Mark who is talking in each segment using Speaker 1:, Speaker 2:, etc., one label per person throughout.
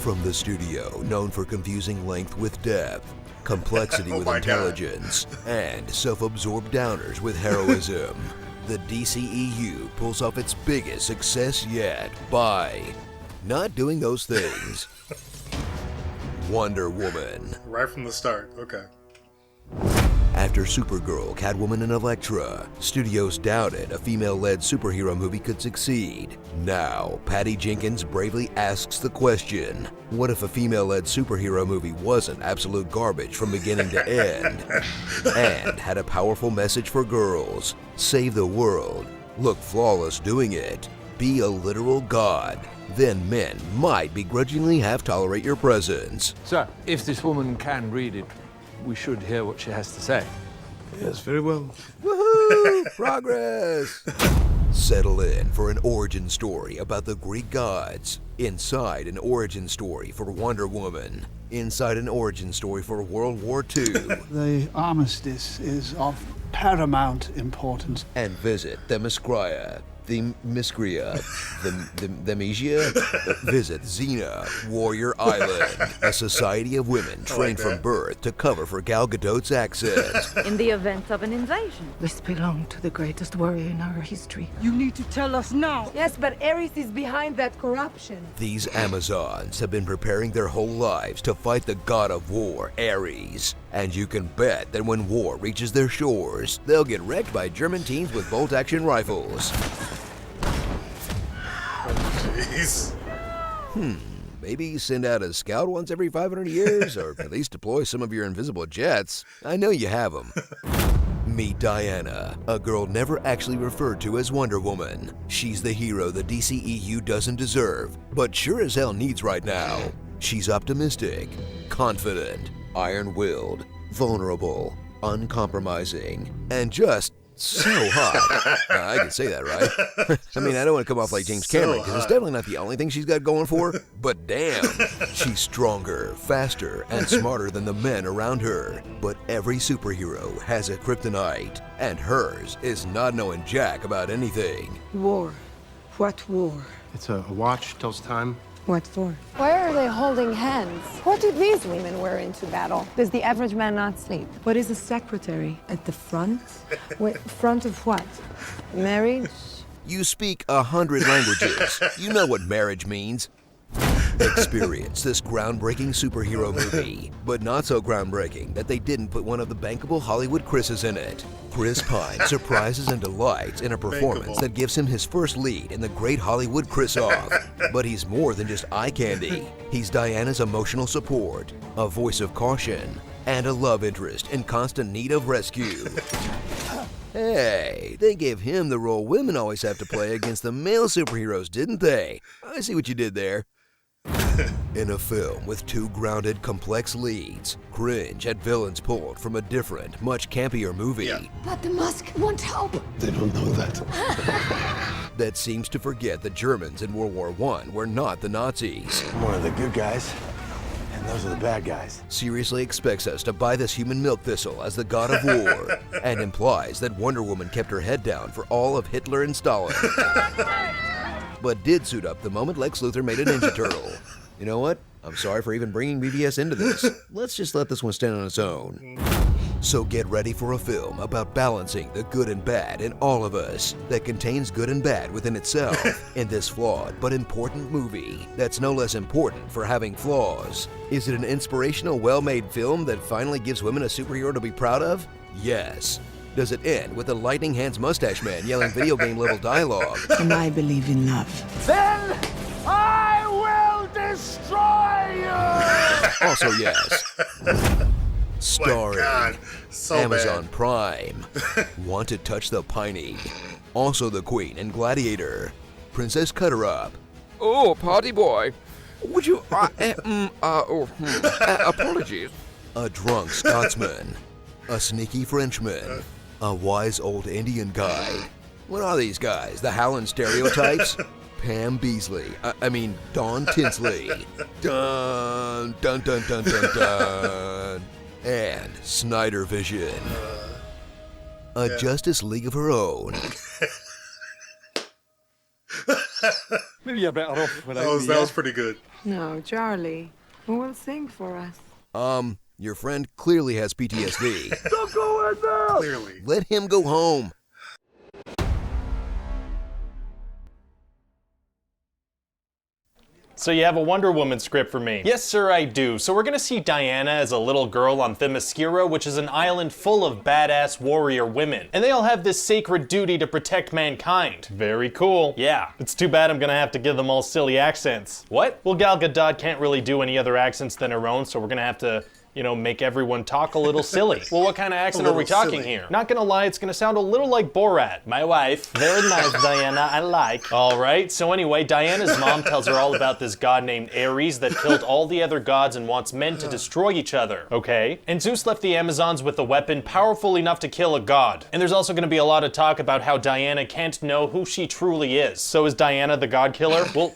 Speaker 1: From the studio known for confusing length with depth, complexity with
Speaker 2: my
Speaker 1: intelligence, and self-absorbed downers with heroism, the DCEU pulls off its biggest success yet by not doing those things. Wonder Woman.
Speaker 2: Right from the start. Okay.
Speaker 1: After Supergirl, Catwoman, and Elektra, studios doubted a female-led superhero movie could succeed. Now, Patty Jenkins bravely asks the question, what if a female-led superhero movie wasn't absolute garbage from beginning to end, and had a powerful message for girls? Save the world, look flawless doing it, be a literal god. Then men might begrudgingly half tolerate your presence.
Speaker 3: So, if this woman can read it, we should hear what she has to say.
Speaker 4: Yes, very well.
Speaker 1: Woohoo! Progress! Settle in for an origin story about the Greek gods. Inside an origin story for Wonder Woman. Inside an origin story for World War II.
Speaker 5: The armistice is of paramount importance.
Speaker 1: And visit Themyscira. The Miscria, the Mesia. Visit Xena, Warrior Island, a society of women trained from birth to cover for Gal Gadot's accent.
Speaker 6: In the event of an invasion.
Speaker 7: This belonged to the greatest warrior in our history.
Speaker 8: You need to tell us now.
Speaker 9: Yes, but Ares is behind that corruption.
Speaker 1: These Amazons have been preparing their whole lives to fight the god of war, Ares. And you can bet that when war reaches their shores, they'll get wrecked by German teams with bolt-action rifles.
Speaker 2: Jeez.
Speaker 1: Maybe send out a scout once every 500 years, or at least deploy some of your invisible jets. I know you have them. Meet Diana, a girl never actually referred to as Wonder Woman. She's the hero the DCEU doesn't deserve, but sure as hell needs right now. She's optimistic, confident, iron-willed, vulnerable, uncompromising, and just so hot. I can say that, right? I mean, I don't want to come off like James Cameron, because it's definitely not the only thing she's got going for, but damn, she's stronger, faster, and smarter than the men around her. But every superhero has a kryptonite, and hers is not knowing jack about anything.
Speaker 9: War. What war?
Speaker 4: It's a watch, tells time.
Speaker 9: What for?
Speaker 10: Why are they holding hands? What do these women wear into battle? Does the average man not sleep?
Speaker 9: What is a secretary? At the front? Wait, front of what?
Speaker 10: Marriage?
Speaker 1: You speak 100 languages. You know what marriage means. Experience this groundbreaking superhero movie, but not so groundbreaking that they didn't put one of the bankable Hollywood Chris's in it. Chris Pine surprises and delights in a performance that gives him his first lead in the great Hollywood Chris-off. But he's more than just eye candy. He's Diana's emotional support, a voice of caution, and a love interest in constant need of rescue. Hey, they gave him the role women always have to play against the male superheroes, didn't they? I see what you did there. In a film with two grounded, complex leads, cringe at villains pulled from a different, much campier movie.
Speaker 2: Yeah.
Speaker 10: But the Musk won't help.
Speaker 4: They don't know that.
Speaker 1: That seems to forget the Germans in World War I were not the Nazis.
Speaker 4: I'm one of the good guys, and those are the bad guys.
Speaker 1: Seriously expects us to buy this human milk thistle as the god of war, and implies that Wonder Woman kept her head down for all of Hitler and Stalin. But did suit up the moment Lex Luthor made a Ninja Turtle. You know what? I'm sorry for even bringing BVS into this. Let's just let this one stand on its own. So get ready for a film about balancing the good and bad in all of us, that contains good and bad within itself, in this flawed but important movie that's no less important for having flaws. Is it an inspirational, well-made film that finally gives women a superhero to be proud of? Yes. Does it end with the lightning hands mustache man yelling video game level dialogue?
Speaker 8: And I believe in love.
Speaker 3: Then I will destroy you!
Speaker 1: Also yes. Starring
Speaker 2: God, so
Speaker 1: Amazon
Speaker 2: bad.
Speaker 1: Prime. Want to touch the piney. Also the Queen and Gladiator. Princess Cutter-Up.
Speaker 11: Oh, party boy. Would you, apologies.
Speaker 1: A drunk Scotsman. A sneaky Frenchman. A wise old Indian guy. What are these guys? The Howland stereotypes? Pam Beasley. I mean, Dawn Tinsley. Dun, dun, dun, dun, dun, dun. And Snyder Vision. A Justice League of her own.
Speaker 3: Maybe you're better off without
Speaker 2: That was pretty good.
Speaker 9: No, Charlie. Who will sing for us?
Speaker 1: Your friend clearly has PTSD.
Speaker 3: Don't go in there!
Speaker 2: Clearly.
Speaker 1: Let him go home.
Speaker 12: So you have a Wonder Woman script for me? Yes, sir, I do. So we're gonna see Diana as a little girl on Themyscira, which is an island full of badass warrior women. And they all have this sacred duty to protect mankind. Very cool. Yeah, it's too bad I'm gonna have to give them all silly accents. What? Well, Gal Gadot can't really do any other accents than her own, so we're gonna have to, you know, make everyone talk a little silly. Well, what kind of accent are we talking here? Not gonna lie, it's gonna sound a little like Borat. My wife. Very nice, Diana, I like. All right, so anyway, Diana's mom tells her all about this god named Ares that killed all the other gods and wants men to destroy each other. Okay. And Zeus left the Amazons with a weapon powerful enough to kill a god. And there's also gonna be a lot of talk about how Diana can't know who she truly is. So is Diana the god killer? Well,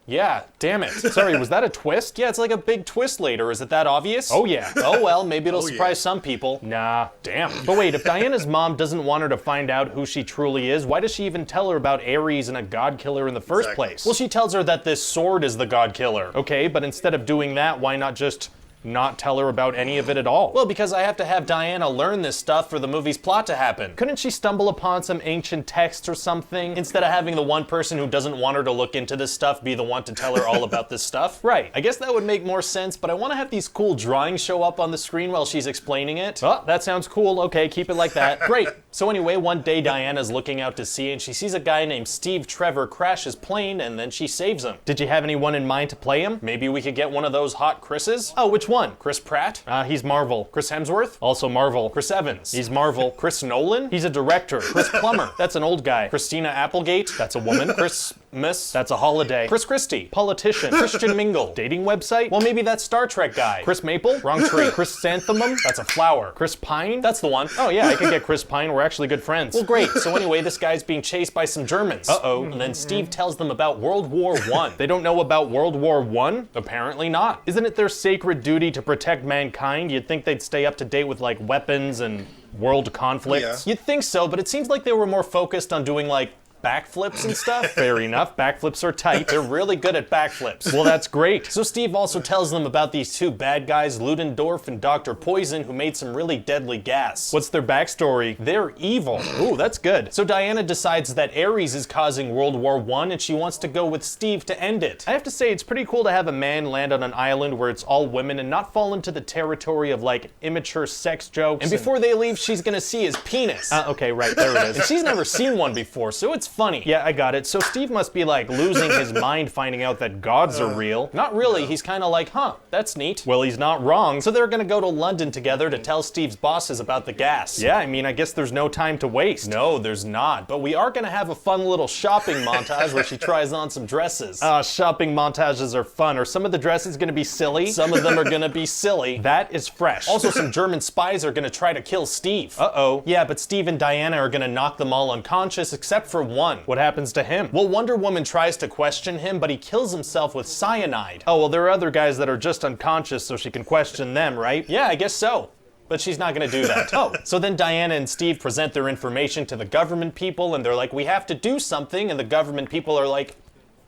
Speaker 12: yeah, damn it. Sorry, was that a twist? Yeah, it's like a big twist later. Is it that obvious? Oh yeah. Oh well, maybe it'll surprise some people. Nah, damn. But wait, if Diana's mom doesn't want her to find out who she truly is, why does she even tell her about Ares and a god killer in the first place? Well, she tells her that this sword is the god killer. Okay, but instead of doing that, why not just not tell her about any of it at all? Well, because I have to have Diana learn this stuff for the movie's plot to happen. Couldn't she stumble upon some ancient text or something, instead of having the one person who doesn't want her to look into this stuff be the one to tell her all about this stuff? Right, I guess that would make more sense, but I want to have these cool drawings show up on the screen while she's explaining it. Oh, that sounds cool. Okay, keep it like that. Great. So anyway, one day Diana's looking out to sea and she sees a guy named Steve Trevor crash his plane and then she saves him. Did you have anyone in mind to play him? Maybe we could get one of those hot Chris's? Oh, which one? Chris Pratt? He's Marvel. Chris Hemsworth? Also Marvel. Chris Evans? He's Marvel. Chris Nolan? He's a director. Chris Plummer? That's an old guy. Christina Applegate? That's a woman. Christmas? That's a holiday. Chris Christie? Politician. Christian Mingle? Dating website? Well, maybe that Star Trek guy. Chris Maple? Wrong tree. Chrysanthemum? That's a flower. Chris Pine? That's the one. Oh yeah, I could get Chris Pine. We're actually good friends. Well, great. So anyway, this guy's being chased by some Germans. Uh-oh. And then Steve tells them about World War I. They don't know about World War I? Apparently not. Isn't it their sacred duty to protect mankind? You'd think they'd stay up to date with like weapons and world conflicts. Yeah. You'd think so, but it seems like they were more focused on doing like backflips and stuff. Fair enough, backflips are tight. They're really good at backflips. Well, that's great. So Steve also tells them about these two bad guys, Ludendorff and Dr. Poison, who made some really deadly gas. What's their backstory? They're evil. Ooh, that's good. So Diana decides that Ares is causing World War I and she wants to go with Steve to end it. I have to say, it's pretty cool to have a man land on an island where it's all women and not fall into the territory of like immature sex jokes. And before they leave, she's gonna see his penis. Okay, right, there it is. And she's never seen one before, so it's funny. Yeah, I got it. So Steve must be like losing his mind finding out that gods are real. Not really, he's kind of like, huh, that's neat. Well, he's not wrong. So they're gonna go to London together to tell Steve's bosses about the gas. Yeah, I mean, I guess there's no time to waste. No, there's not. But we are gonna have a fun little shopping montage where she tries on some dresses. Shopping montages are fun. Are some of the dresses gonna be silly? Some of them are gonna be silly. That is fresh. Also, some German spies are gonna try to kill Steve. Uh-oh. Yeah, but Steve and Diana are gonna knock them all unconscious except for one. What happens to him? Well, Wonder Woman tries to question him, but he kills himself with cyanide. Oh, well, there are other guys that are just unconscious so she can question them, right? Yeah, I guess so. But she's not gonna do that. Oh, so then Diana and Steve present their information to the government people and they're like, we have to do something, and the government people are like,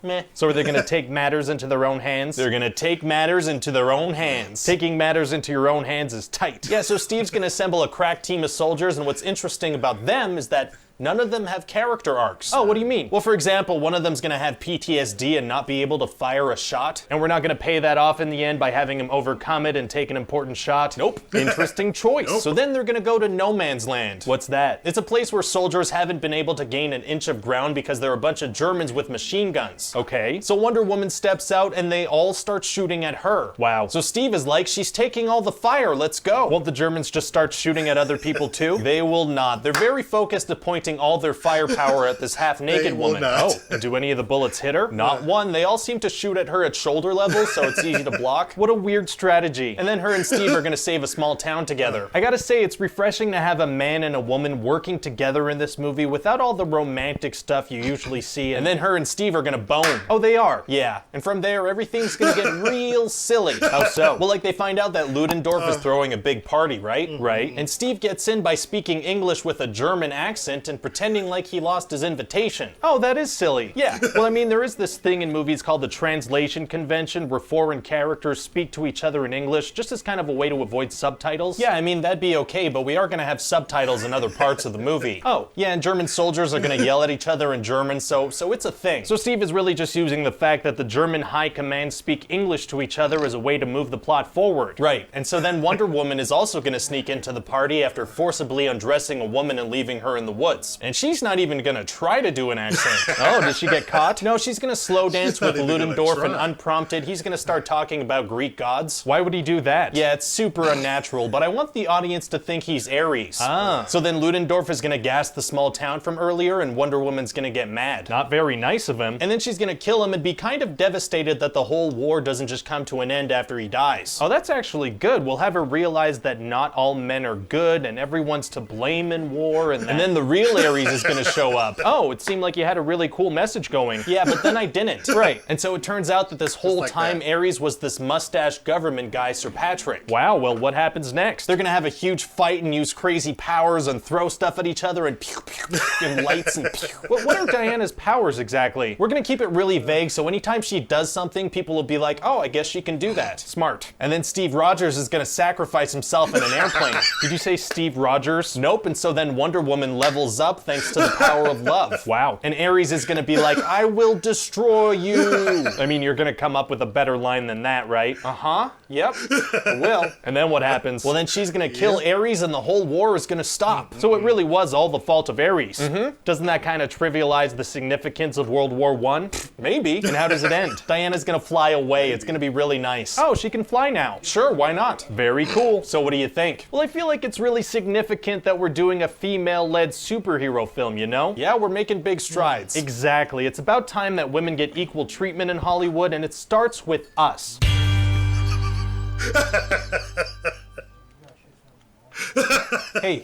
Speaker 12: meh. So are they gonna take matters into their own hands? They're gonna take matters into their own hands. Taking matters into your own hands is tight. Yeah, so Steve's gonna assemble a crack team of soldiers, and what's interesting about them is that none of them have character arcs. Oh, what do you mean? Well, for example, one of them's gonna have PTSD and not be able to fire a shot, and we're not gonna pay that off in the end by having him overcome it and take an important shot. Nope. Interesting choice. Nope. So then they're gonna go to No Man's Land. What's that? It's a place where soldiers haven't been able to gain an inch of ground because there are a bunch of Germans with machine guns. Okay. So Wonder Woman steps out and they all start shooting at her. Wow. So Steve is like, she's taking all the fire, let's go. Won't the Germans just start shooting at other people too? They will not. They're very focused at pointing all their firepower at this half-naked woman. Oh, and do any of the bullets hit her? Not one. They all seem to shoot at her at shoulder level, so it's easy to block. What a weird strategy. And then her and Steve are gonna save a small town together. I gotta say, it's refreshing to have a man and a woman working together in this movie without all the romantic stuff you usually see, and then her and Steve are gonna bone. Oh, they are? Yeah. And from there, everything's gonna get real silly. How so? Well, like they find out that Ludendorff is throwing a big party, right? Right. And Steve gets in by speaking English with a German accent, and person pretending like he lost his invitation. Oh, that is silly. Yeah, well, I mean, there is this thing in movies called the translation convention where foreign characters speak to each other in English just as kind of a way to avoid subtitles. Yeah, I mean, that'd be okay, but we are gonna have subtitles in other parts of the movie. Oh, yeah, and German soldiers are gonna yell at each other in German, so it's a thing. So Steve is really just using the fact that the German high command speak English to each other as a way to move the plot forward. Right, and so then Wonder Woman is also gonna sneak into the party after forcibly undressing a woman and leaving her in the woods. And she's not even gonna try to do an accent. Oh, did she get caught? No, she's gonna slow dance with Ludendorff, and unprompted, he's gonna start talking about Greek gods. Why would he do that? Yeah, it's super unnatural, but I want the audience to think he's Ares. Ah. So then Ludendorff is gonna gas the small town from earlier, and Wonder Woman's gonna get mad. Not very nice of him. And then she's gonna kill him and be kind of devastated that the whole war doesn't just come to an end after he dies. Oh, that's actually good. We'll have her realize that not all men are good and everyone's to blame in war, and then the real Ares is gonna show up. Oh, it seemed like you had a really cool message going. Yeah, but then I didn't. Right. And so it turns out that this whole time Ares was this mustache government guy, Sir Patrick. Wow, well, what happens next? They're gonna have a huge fight and use crazy powers and throw stuff at each other and pew pew pew and lights and pew. What are Diana's powers exactly? We're gonna keep it really vague, so anytime she does something, people will be like, oh, I guess she can do that. Smart. And then Steve Rogers is gonna sacrifice himself in an airplane. Did you say Steve Rogers? Nope, and so then Wonder Woman levels up thanks to the power of love. Wow. And Ares is gonna be like, I will destroy you. I mean, you're gonna come up with a better line than that, right? Uh-huh, yep, I will. And then what happens? Well, then she's gonna kill Ares and the whole war is gonna stop. So it really was all the fault of Ares. Doesn't that kind of trivialize the significance of World War I? Maybe. And how does it end? Diana's gonna fly away. It's gonna be really nice. Oh, she can fly now. Sure, why not? Very cool. So what do you think? Well, I feel like it's really significant that we're doing a female-led superhero film, you know? Yeah, we're making big strides. Exactly. It's about time that women get equal treatment in Hollywood, and it starts with us. Hey,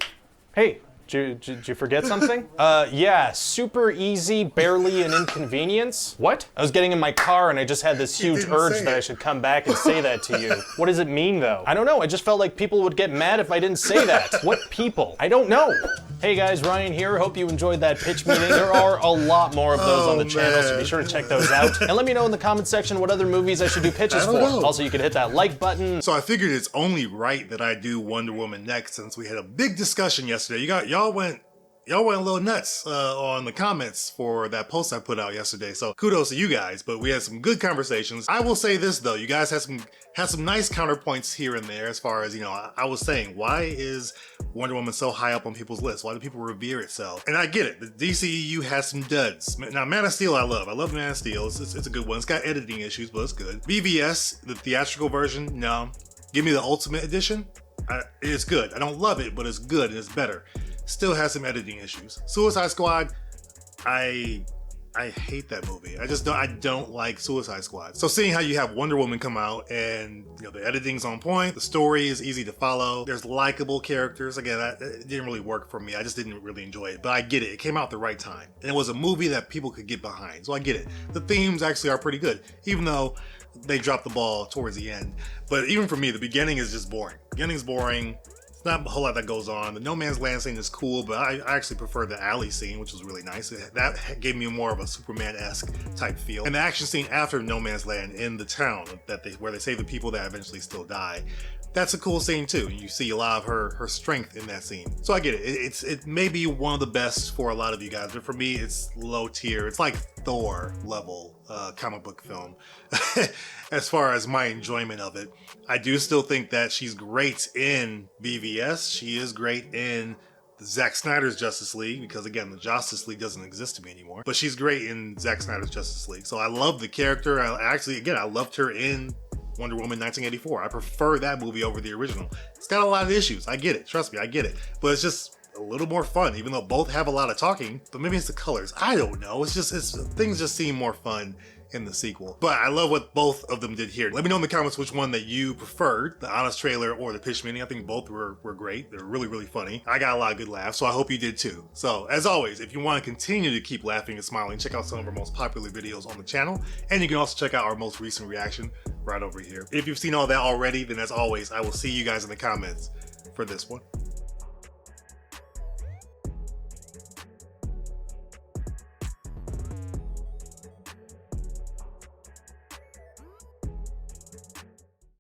Speaker 12: did you forget something? Yeah, super easy, barely an inconvenience. What? I was getting in my car and I just had this huge urge that I should come back and say that to you. What does it mean though? I don't know, I just felt like people would get mad if I didn't say that. What people? I don't know. Hey guys, Ryan here. Hope you enjoyed that pitch meeting. There are a lot more of those on the channel, so be sure to check those out. And let me know in the comment section what other movies I should do pitches for. Also, you can hit that like button.
Speaker 2: So I figured it's only right that I do Wonder Woman next, since we had a big discussion yesterday. Y'all went a little nuts on the comments for that post I put out yesterday. So kudos to you guys, but we had some good conversations. I will say this though, you guys had some nice counterpoints here and there as far as, you know, I was saying, why is Wonder Woman so high up on people's lists? Why do people revere itself? And I get it. The DCEU has some duds. Now, Man of Steel I love. I love Man of Steel. It's a good one. It's got editing issues, but it's good. BVS, the theatrical version, no. Give me the Ultimate Edition. It's good. I don't love it, but it's good and it's better. Still has some editing issues. Suicide Squad, I hate that movie. I don't like Suicide Squad. So seeing how you have Wonder Woman come out and, you know, the editing's on point, the story is easy to follow, there's likable characters. Again, it didn't really work for me. I just didn't really enjoy it, but I get it. It came out the right time. And it was a movie that people could get behind. So I get it. The themes actually are pretty good, even though they dropped the ball towards the end. But even for me, the beginning is just boring. Beginning's boring. Not a whole lot that goes on. The No Man's Land scene is cool, but I actually prefer the alley scene, which was really nice. That gave me more of a Superman-esque type feel. And the action scene after No Man's Land in the town, where they save the people that eventually still die, that's a cool scene too. You see a lot of her strength in that scene. So I get it. It may be one of the best for a lot of you guys, but for me, it's low tier. It's like Thor level comic book film as far as my enjoyment of it. I do still think that she's great in BVS. She is great in Zack Snyder's Justice League, because again, the Justice League doesn't exist to me anymore. But she's great in Zack Snyder's Justice League. So I love the character. I loved her in Wonder Woman 1984. I prefer that movie over the original. It's got a lot of issues. I get it. Trust me, I get it. But it's just a little more fun, even though both have a lot of talking. But maybe it's the colors. I don't know. Things just seem more fun in the sequel. But I love what both of them did here. Let me know in the comments which one that you preferred, the honest trailer or the pitch meeting. I think both were great. They're really, really funny. I got a lot of good laughs, so I hope you did too. So as always, if you want to continue to keep laughing and smiling, check out some of our most popular videos on the channel. And you can also check out our most recent reaction right over here. If you've seen all that already, then as always, I will see you guys in the comments for this one.